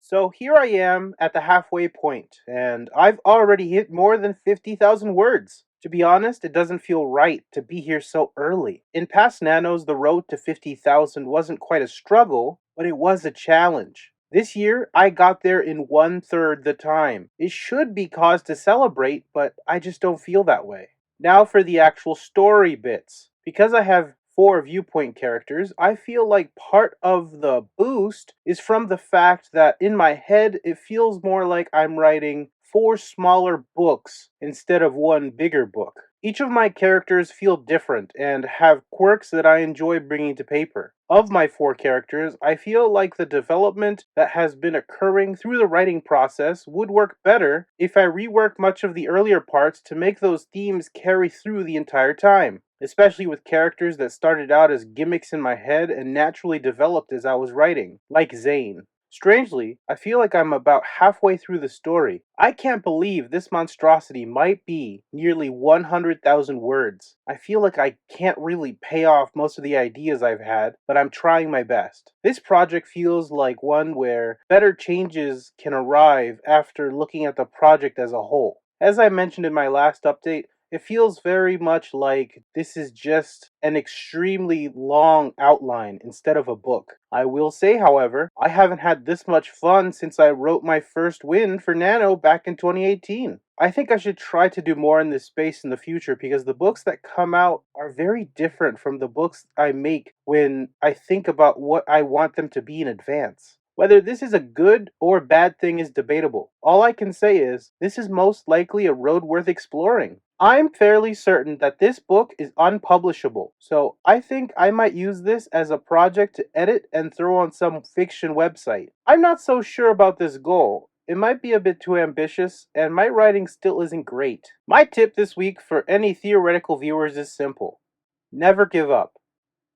So here I am at the halfway point, and I've already hit more than 50,000 words. To be honest, it doesn't feel right to be here so early. In past nanos, the road to 50,000 wasn't quite a struggle, but it was a challenge. This year, I got there in 1/3 the time. It should be cause to celebrate, but I just don't feel that way. Now for the actual story bits. Because I have 4 viewpoint characters, I feel like part of the boost is from the fact that in my head it feels more like I'm writing 4 smaller books instead of one bigger book. Each of my characters feel different and have quirks that I enjoy bringing to paper. Of my 4 characters, I feel like the development that has been occurring through the writing process would work better if I rework much of the earlier parts to make those themes carry through the entire time, especially with characters that started out as gimmicks in my head and naturally developed as I was writing, like Zane. Strangely, I feel like I'm about halfway through the story. I can't believe this monstrosity might be nearly 100,000 words. I feel like I can't really pay off most of the ideas I've had, but I'm trying my best. This project feels like one where better changes can arrive after looking at the project as a whole. As I mentioned in my last update, it feels very much like this is just an extremely long outline instead of a book. I will say, however, I haven't had this much fun since I wrote my first win for Nano back in 2018. I think I should try to do more in this space in the future because the books that come out are very different from the books I make when I think about what I want them to be in advance. Whether this is a good or bad thing is debatable. All I can say is, this is most likely a road worth exploring. I'm fairly certain that this book is unpublishable, so I think I might use this as a project to edit and throw on some fiction website. I'm not so sure about this goal. It might be a bit too ambitious, and my writing still isn't great. My tip this week for any theoretical viewers is simple. Never give up.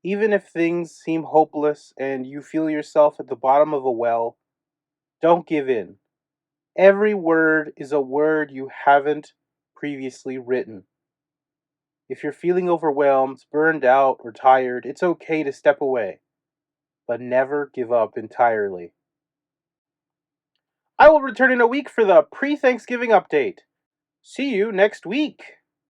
Even if things seem hopeless and you feel yourself at the bottom of a well, don't give in. Every word is a word you haven't previously written. If you're feeling overwhelmed, burned out, or tired, it's okay to step away, but never give up entirely. I will return in a week for the pre-Thanksgiving update. See you next week!